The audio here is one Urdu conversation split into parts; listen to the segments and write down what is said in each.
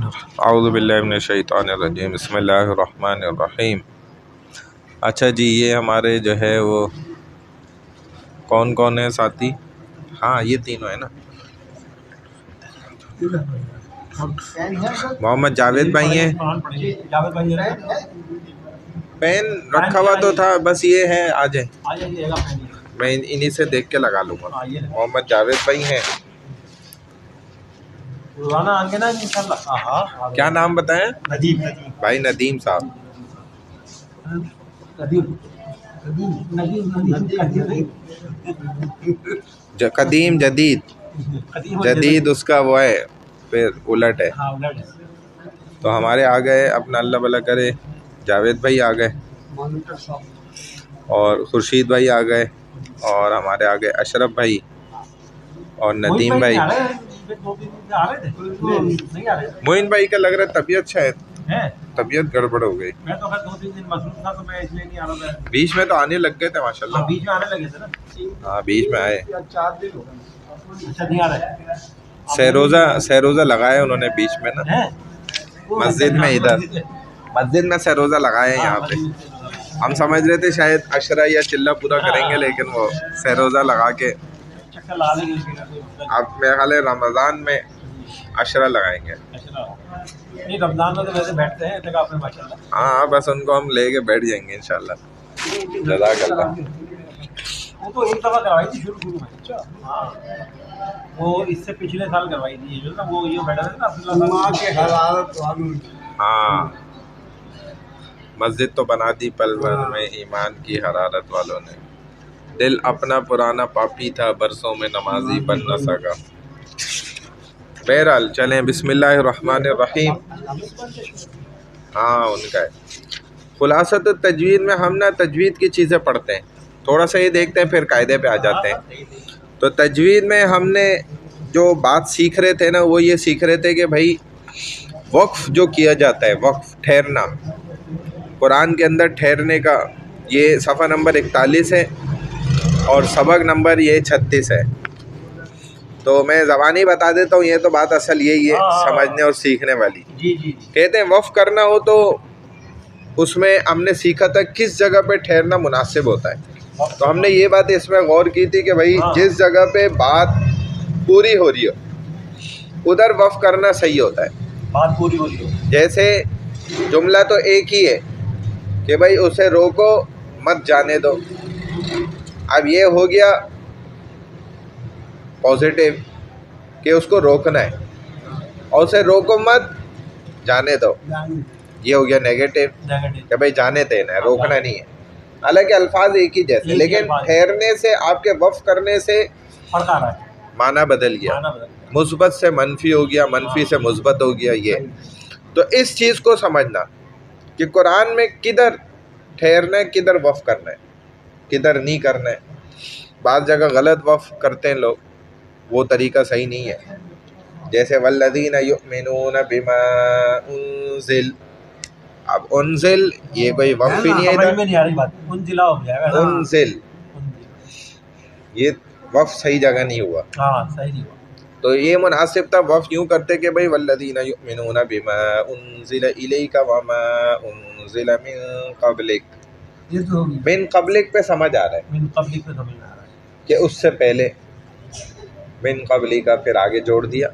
اعوذ باللہ من الشیطان الرجیم، بسم اللہ الرحمن الرحیم۔ اچھا جی، یہ ہمارے جو ہے وہ کون کون ہیں ساتھی؟ ہاں یہ تینوں ہیں نا۔ محمد جاوید بھائی ہیں، پین رکھا ہوا تو تھا، بس یہ ہے، آ جائیں، میں انہی سے دیکھ کے لگا لوں گا۔ محمد جاوید بھائی ہیں، کیا نام بتائیں؟ ندیم بھائی ندیم صاحب۔ قدیم جدید، جدید اس کا وہ ہے، پھر الٹ ہے۔ تو ہمارے آ گئے، اپنا اللہ بھلا کرے، جاوید بھائی آ گئے، اور خورشید بھائی آ گئے، اور ہمارے آ گئے اشرف بھائی اور ندیم بھائی۔ معین بھائی کا لگ رہا ہے طبیعت، شاید طبیعت گڑبڑ ہو گئی، بیچ میں تو آنے لگ گئے تھے ماشاءاللہ۔ ہاں بیچ میں آئے، سہروزہ لگایا انہوں نے بیچ میں نا، مسجد میں، ادھر مسجد میں سہروزہ لگایا ہے یہاں پہ۔ ہم سمجھ رہے تھے شاید عشرہ یا چلہ پورا کریں گے، لیکن وہ سہروزہ لگا کے اب میرے خیال ہے رمضان میں عشرہ لگائیں گے۔ رمضان میں تو ویسے بیٹھتے ہیں، ہاں بس ان کو ہم لے کے بیٹھ جائیں گے انشاءاللہ۔ جزاک اللہ۔ وہ تو ایک دفعہ کروائی تھی شروع میں، وہ اس سے پچھلے سال کروائی تھی جو نا، وہ یہ بیٹھا تھا نا عبداللہ کے حرارت والوں۔ ہاں مسجد تو بنا دی پل بھر میں ایمان کی حرارت والوں نے، دل اپنا پرانا پاپی تھا، برسوں میں نمازی بن نہ سکا۔ بہرحال چلیں، بسم اللہ الرحمن الرحیم۔ ہاں ان کا ہے خلاصۃ التجوید میں ہم نا تجوید کی چیزیں پڑھتے ہیں، تھوڑا سا یہ دیکھتے ہیں، پھر قاعدے پہ آ جاتے ہیں۔ تو تجوید میں ہم نے جو بات سیکھ رہے تھے نا، وہ یہ سیکھ رہے تھے کہ بھائی وقف جو کیا جاتا ہے، وقف ٹھہرنا، قرآن کے اندر ٹھہرنے کا، یہ صفحہ نمبر 41 ہے اور سبق نمبر یہ 36 ہے۔ تو میں زبانی بتا دیتا ہوں، یہ تو بات اصل یہی ہے سمجھنے اور سیکھنے والی۔ کہتے ہیں وقف کرنا ہو تو اس میں ہم نے سیکھا تھا کس جگہ پہ ٹھہرنا مناسب ہوتا ہے۔ تو ہم نے یہ بات اس میں غور کی تھی کہ بھائی جس جگہ پہ بات پوری ہو رہی ہو ادھر وقف کرنا صحیح ہوتا ہے، بات پوری ہو رہی ہو۔ جیسے جملہ تو ایک ہی ہے کہ بھائی اسے روکو مت جانے دو، اب یہ ہو گیا پازیٹیو کہ اس کو روکنا ہے، اور اسے روکو مت جانے دو یہ ہو گیا نیگیٹو کہ بھائی جانے دینا ہے، روکنا نہیں ہے۔ حالانکہ الفاظ ایک ہی جیسے، لیکن ٹھہرنے سے، آپ کے وقف کرنے سے فرق آ رہا ہے، معنی بدل گیا، مثبت سے منفی ہو گیا، منفی سے مثبت ہو گیا۔ یہ تو اس چیز کو سمجھنا کہ قرآن میں کدھر ٹھہرنا ہے، کدھر وقف کرنا ہے، کدھر نہیں کرنا ہے۔ بعض جگہ غلط وقف کرتے ہیں لوگ، وہ طریقہ صحیح نہیں ہے۔ جیسے والذین یؤمنون بما انزل، اب انزل یہ کوئی وقف ہی نہیں ہے، سمجھ میں نہیں آ رہی بات، انزلہ ہو جائے گا، انزل یہ وقف صحیح جگہ نہیں ہوا، ہاں صحیح نہیں ہوا۔ تو یہ مناسب تھا وقف یوں کرتے کہ بھائی والذین یؤمنون بما انزل الیک وما انزل من قبلک، من قبلک پہ سمجھ آ رہا ہے، من قبلک پہ سمجھ آ رہا ہے کہ اس سے پہلے، من قبلی کا پھر آگے جوڑ دیا۔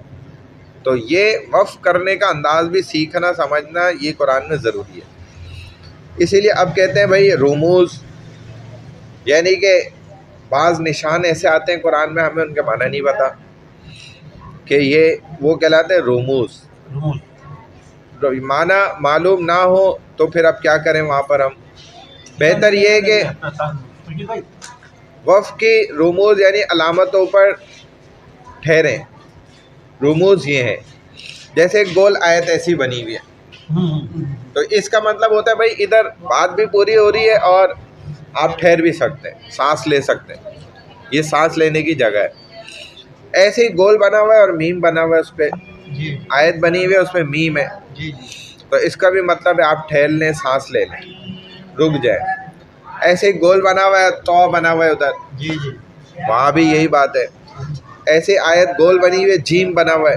تو یہ وقف کرنے کا انداز بھی سیکھنا سمجھنا یہ قرآن میں ضروری ہے۔ اسی لیے اب کہتے ہیں بھائی رموز، یعنی کہ بعض نشان ایسے آتے ہیں قرآن میں ہمیں ان کے معنی نہیں پتا کہ یہ وہ کہلاتے ہیں رموز، معنی معلوم نہ ہو تو پھر اب کیا کریں وہاں پر ہم؟ بہتر یہ ہے کہ وقف کی رموز یعنی علامتوں پر ٹھہریں۔ رموز یہ ہیں، جیسے ایک گول آیت ایسی بنی ہوئی ہے، تو اس کا مطلب ہوتا ہے بھائی ادھر بات بھی پوری ہو رہی ہے اور آپ ٹھہر بھی سکتے ہیں، سانس لے سکتے ہیں، یہ سانس لینے کی جگہ ہے۔ ایسے ہی گول بنا ہوا ہے اور میم بنا ہوا ہے، اس پہ آیت بنی ہوئی ہے، اس پہ میم ہے، تو اس کا بھی مطلب ہے آپ ٹھہر لیں، سانس لے لیں، رک جائیں۔ ایسے ہی گول بنا ہوا ہے، تو بنا ہوا ہے ادھر، وہاں بھی یہی بات ہے۔ ایسے آیت گول بنی ہوئی ہے، جیم بنا ہوا ہے،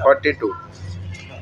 42,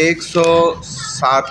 107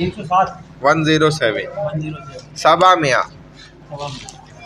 107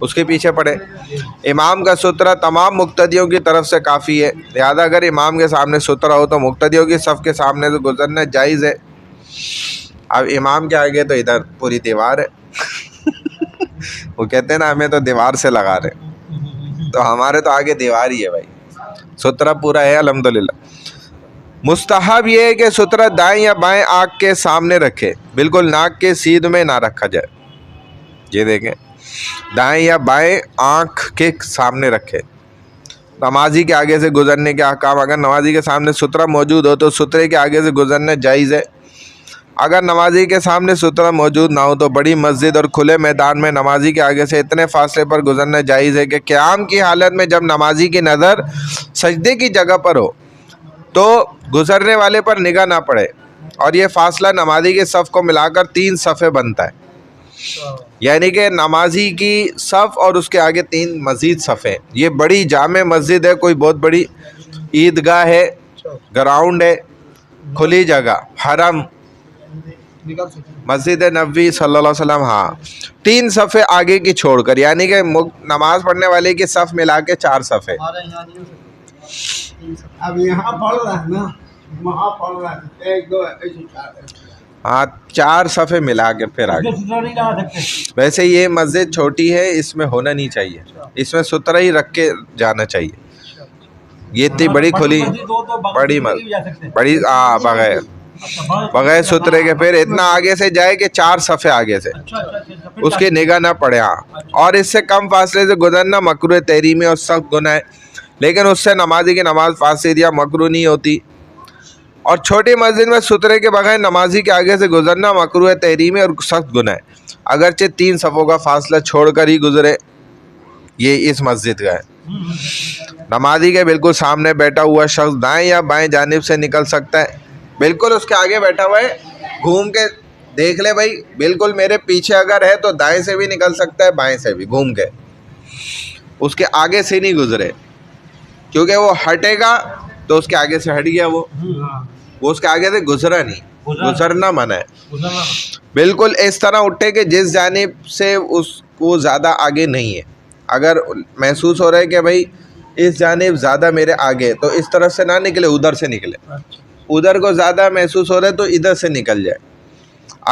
اس کے پیچھے پڑھے. امام کا سترہ تمام مقتدیوں کی طرف سے کافی ہے، لہذا اگر امام کے سامنے سترہ ہو تو مقتدیوں کی صف کے سامنے سے گزرنا جائز ہے. اب امام کے آگے تو ادھر پوری دیوار ہے. وہ کہتے ہیں نا ہمیں تو دیوار سے لگا رہے، تو ہمارے تو آگے دیوار ہی ہے بھائی. سترہ پورا ہے الحمدللہ. مستحب یہ ہے کہ سترہ دائیں یا بائیں آنکھ کے سامنے رکھے، بالکل ناک کے سیدھ میں نہ رکھا جائے. یہ دیکھیں، دائیں یا بائیں آنکھ کے سامنے رکھے. نمازی کے آگے سے گزرنے کے احکام. اگر نمازی کے سامنے سترہ موجود ہو تو سترے کے آگے سے گزرنا جائز ہے. اگر نمازی کے سامنے سترہ موجود نہ ہو تو بڑی مسجد اور کھلے میدان میں نمازی کے آگے سے اتنے فاصلے پر گزرنا جائز ہے کہ قیام کی حالت میں جب نمازی کی نظر سجدے کی جگہ پر ہو تو گزرنے والے پر نگاہ نہ پڑے، اور یہ فاصلہ نمازی کے صف کو ملا کر 3 صفیں بنتا ہے. یعنی کہ نمازی کی صف اور اس کے آگے 3 مزید صفیں. یہ بڑی جامع مسجد ہے، کوئی بہت بڑی عیدگاہ ہے، گراؤنڈ ہے، کھلی جگہ، حرم، مسجد نبوی صلی اللہ علیہ وسلم. ہاں 3 صفیں آگے کی چھوڑ کر، یعنی کہ نماز پڑھنے والے کی صف ملا کے 4 صفیں. اب یہاں پڑھ رہا ہے نا، وہاں پڑھ رہا ہے، 1 2 ایسے 4. ہاں 4 صفیں ملا کے پھر آگے. سترہ نہیں لگا سکتے. ویسے یہ مسجد چھوٹی ہے، اس میں ہونا نہیں چاہیے، اس میں سترہ ہی رکھ کے جانا چاہیے. یہ اتنی بڑی کھلی بڑی بڑی بغیر سترے کے پھر اتنا آگے سے جائے کہ 4 صفیں آگے سے اس کی نگاہ نہ پڑے. ہاں، اور اس سے کم فاصلے سے گزرنا مکروہ تحریمی اور سخت گناہ ہے، لیکن اس سے نمازی کی نماز فاسد یا مکروہ نہیں ہوتی. اور چھوٹی مسجد میں سترے کے بغیر نمازی کے آگے سے گزرنا مکروہ تحریمی اور سخت گناہ ہے، اگرچہ 3 صفوں کا فاصلہ چھوڑ کر ہی گزرے. یہ اس مسجد کا ہے. نمازی کے بالکل سامنے بیٹھا ہوا شخص دائیں یا بائیں جانب سے نکل سکتا ہے. بالکل اس کے آگے بیٹھا ہوا ہے، گھوم کے دیکھ لے بھائی، بالکل میرے پیچھے اگر ہے تو دائیں سے بھی نکل سکتا ہے، بائیں سے بھی گھوم کے. اس کے آگے سے نہیں گزرے، کیونکہ وہ ہٹے گا تو اس کے آگے سے ہٹ گیا، وہ اس کے آگے سے گزرا نہیں. گزرنا منع ہے. بالکل اس طرح اٹھے کہ جس جانب سے اس کو زیادہ آگے نہیں ہے. اگر محسوس ہو رہا ہے کہ بھائی اس جانب زیادہ میرے آگے، تو اس طرف سے نہ نکلے، ادھر سے نکلے. ادھر کو زیادہ محسوس ہو رہا ہے تو ادھر سے نکل جائے.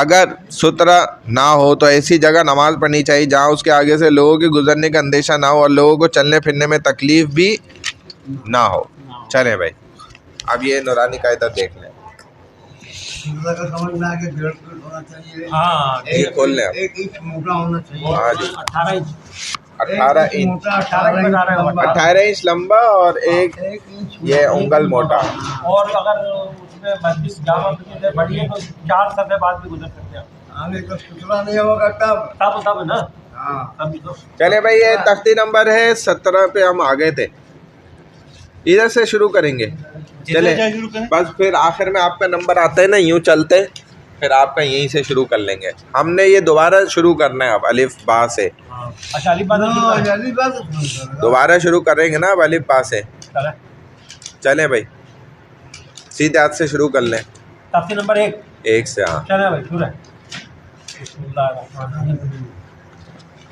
اگر سترہ نہ ہو تو ایسی جگہ نماز پڑھنی چاہیے جہاں اس کے آگے سے لوگوں کے گزرنے کا اندیشہ نہ ہو اور لوگوں کو چلنے پھرنے میں تکلیف بھی نہ ہو. چلیں بھائی، اب یہ نورانی قاعدہ دیکھ لیں. سمجھ میں آ کے 1.5 فٹ ہونا چاہیے. ہاں یہ کھول لیں. 1 انچ موٹا ہونا چاہیے. ہاں جی، 18 انچ 18 انچ 18 انچ لمبا اور 1 انچ یہ انگل موٹا. اور اگر اس میں مسجد جامع مسجد ہے بڑی ہے تو 4 صفحے بعد بھی گزر سکتے ہیں. آنے کا سترہ نہیں ہوگا تب نا. ہاں تبھی تو. چلے بھائی، یہ تختی نمبر ہے 17 پہ ہم آگے تھے، ادھر سے شروع کریں گے. چلے بس پھر آخر میں آپ کا نمبر آتا ہے نا، یوں چلتے پھر آپ کا یہیں سے شروع کر لیں گے. ہم نے یہ دوبارہ شروع کرنا ہے اب الف با سے. اچھا علی بات دوبارہ شروع کریں گے نا اب الف با سے. چلیں بھائی سیدھے ہاتھ سے شروع کر لیں. تفصیل نمبر 1 سے. ہاں چلیں بھائی شروع ہے. بسم اللہ الرحمن الرحیم.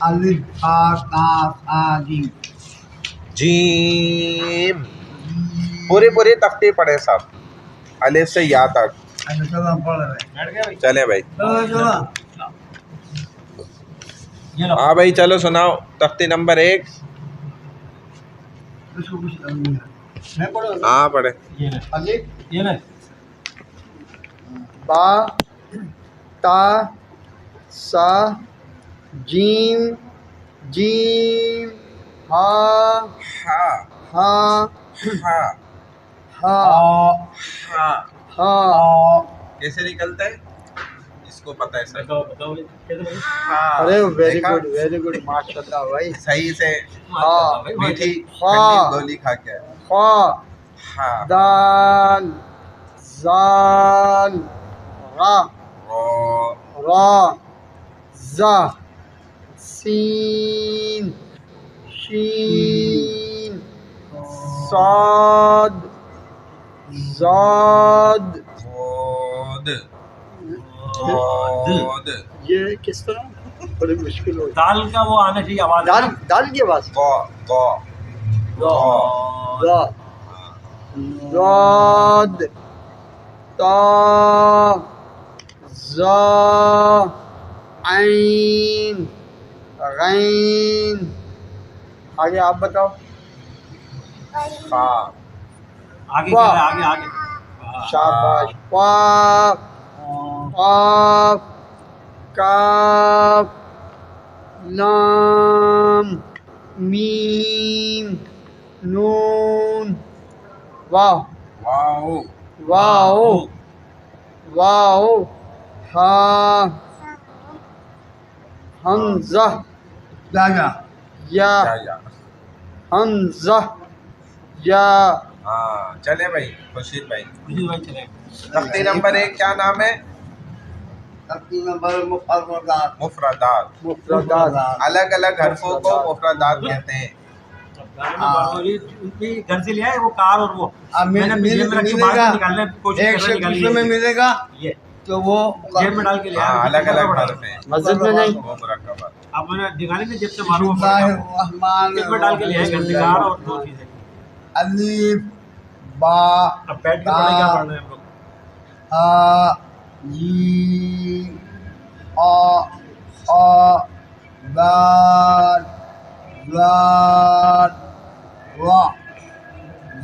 الف با تا جیم. جیم. پوری تختی پڑھیں صاحب، الف سے یا تک. چلو پڑھ رہے ہیں. بیٹھ گئے بھائی. چلیں بھائی. چلو یہ لو. ہاں بھائی چلو سناؤ تختی نمبر 1. اس کو کچھ کرنا ہے. میں پڑھوں. ہاں پڑھیں. یہ لے. الف یہ لے. با تا سا جیم جیم ہا ہا ہا ہا ہا ہا. ہا. کیسے نکلتا ہے اس کو پتہ ہے سر. بتاؤ کیسے بھائی. ارے ویری گڈ ماشاء اللہ بھائی. صحیح سے ہا میٹھی ہاں. ٹھنڈی گولی کھا کے. خا ہا دال زال را رو را زا سین شین صاد زاد. بود بود. یہ کس طرح بڑی مشکل ہوئی. دال کا وہ آنا چاہیے آواز. دال دال کی آواز. گو گو ضاد ضاد تا ظا عین غین. آگے آپ بتاؤ. خا آگے کیا ہے؟ آگے آگے. شاباش. قاف قاف کاف لام میم نون واو واو واو واو ہا حمزہ یا یا یا. حمزہ یا. ہاں چلے بھائی خورشید بھائی. مجھے بھائی چلے. تختی نمبر 1 کیا نام ہے؟ تختی نمبر مفردات. مفردات. مفردات. الگ الگ حرفوں کو مفردات کہتے ہیں. گھر سے لیا ہے وہ کار اور وہ میں نے جیب میں رکھ کے باہر سے نکالنے کی کوشش ایک کر رہا سے دوسرے میں ملے گا یہ تو وہ جیب میں ڈال کے لیا. ہاں الگ الگ حرف ہیں مسجد میں نہیں. وہ مرکبات. اب میں نے دکھانے میں جیب سے معلوم بسم اللہ الرحمن جیب میں ڈال کے لیا ہے گھر سے کار اور دو چیزیں. الف با اب بیٹھ کے پڑھیں کیا پڑھ رہے ہیں ہم لوگ. ہا جیم آ دال زاد را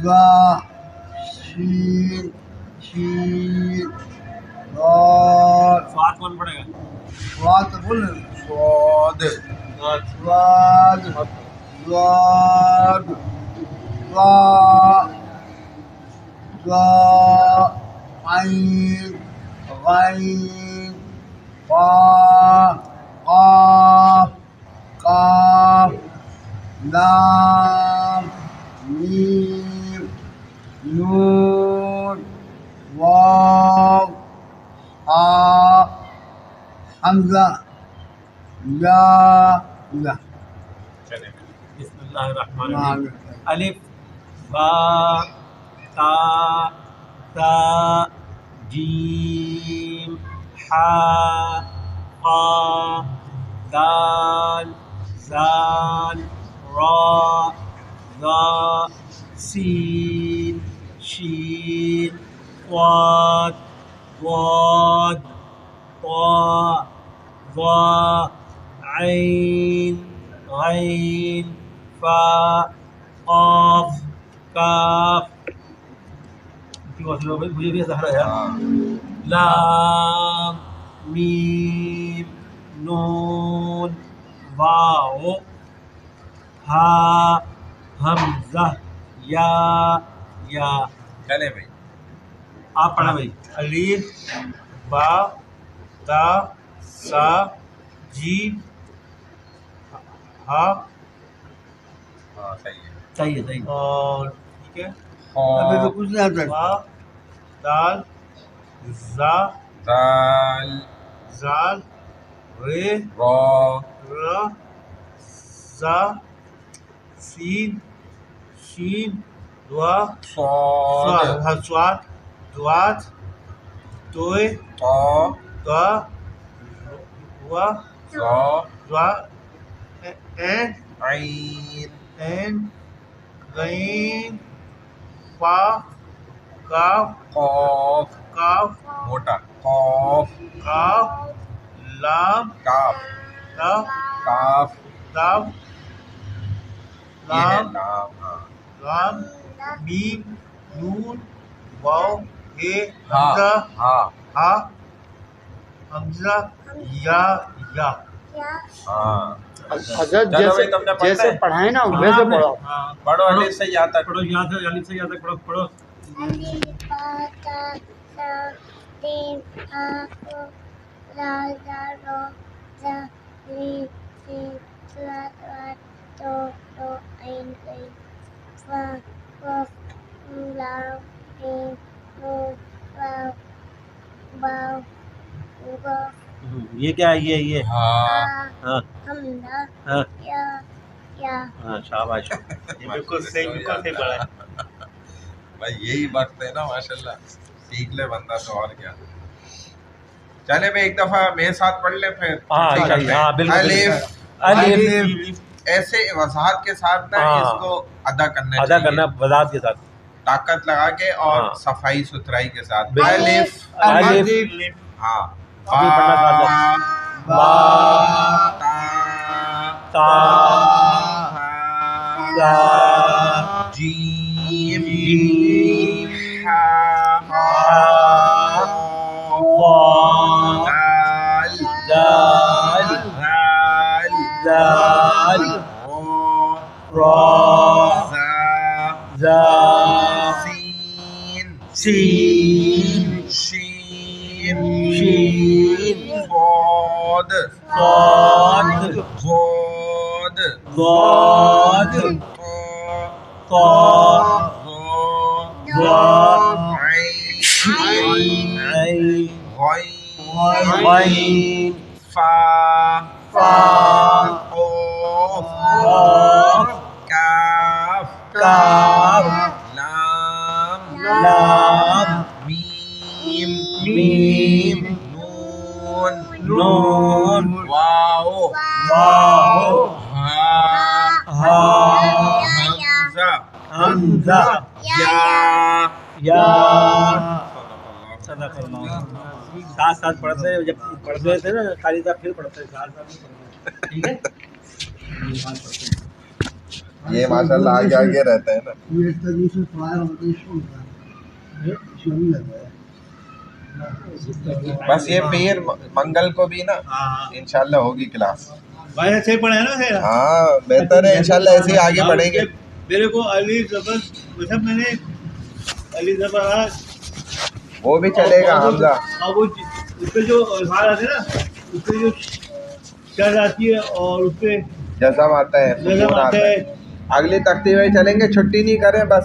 زا شین شین دال. سواد کون پڑے گا؟ وات بول صاد زاد زاد را زا عین غین قا قاف قاف لام میم نون واو ہا حمزہ یا یا. چلے. بسم اللہ الرحمن الرحیم. الف با تا تا جیم حا قا دال زال را ذا سین شین ضاد ضاد طا ظا عین غین فا قاف کاف. مجھے بھی سہارا ہے. ہاں لام میم نون واو ہا حمزہ یا یا. چلے بھائی. آپ پڑھا بھائی. الف با تا سا جیم ہا ہاں صحیح ہے. صحیح ہے صحیح. اور ٹھیک ہے ابھی تو خا کچھ نہیں آتا. با دال زا دال زال رے را را زا سین شین دعا صاد سواد دوات توئے طا دعا وا ظا دعا این عین این غین فا کاف قاف کاف موٹا قاف کاف لام کاف کاف کاف کاف یہ ہے لام لام. ہاں لام میم نون واو ہے ہاں حمزہ ہاں ہا حمزہ یا یا. ہاں. حضرت چلو بھائی، تم نے پڑھا جیسے ہے؟ پڑھائے نا ویسے پڑھو. ہاں پڑھو الف سے یا تک. پڑھو یہاں سے الف سے یہاں تک پڑھو پڑھو. الف با تا سا جیم ہا قاف دال زال را زا میم سین صاد طا ظا عین غین فا قاف لام میم نون واو واو قاف یہ کیا ہے؟ یہ ہاں ہاں حمزہ ہاں یا ہاں شاباش. یہ بالکل صحیح پڑھا ہے. بھائی یہی وقت ہے نا ماشاء اللہ. سیکھ لے بندہ تو اور کیا. چلے بھائی ایک دفعہ میرے ساتھ پڑھ لیں پھر ہاں ٹھیک چاہیے، ہے. ہاں بالکل. الف الف ایسے وضاحت کے ساتھ نا ہاں. اس کو ادا کرنا ادا چاہیے، کرنا وضاحت کے ساتھ. طاقت لگا کے اور ہاں. صفائی ستھرائی کے ساتھ. بالکل. الف الف ہاں ابھی پڑھنا تھا سر. با تا تا تا جیم جیم ہا قاف دال دال ذال دال را را زا زا سین سین شین شین صاد صاد ضاد ضاد طا طا ظا ظا عین عین غین غین فا فا قاف قاف کاف کاف لام لام میم میم نون نون واو واو ہا ہا حمزہ حمزہ یا یا. صدق اللہ. ساتھ ساتھ پڑھتے ہیں، جب پڑھتے تھے نا قاری صاحب پھر پڑھتے ہیں ساتھ ساتھ. ٹھیک ہے. یہ ماشاءاللہ آگے آگے رہتا ہے نا. یہ تجویز سے پڑھایا ہوتا ہے شروع لگا ہے. بس یہ پیر منگل کو بھی نا انشاءاللہ ہوگی کلاس. بھائی ایسے ہی پڑھے نا میرا. ہاں بہتر ہے انشاءاللہ ایسے ہی آگے بڑھیں گے. میرے کو علی زبر مطلب میں نے علی زبر وہ بھی چلے گا حمزہ. اور وہ اس پہ جو الفاظ آتے ہیں نا اس پہ جو شرط آتی ہے اور اس پہ جزم آتا ہے نظم سکون آتا آتا ہے. ہے. اگلی تختی میں چلیں گے، چھٹی نہیں کریں بس.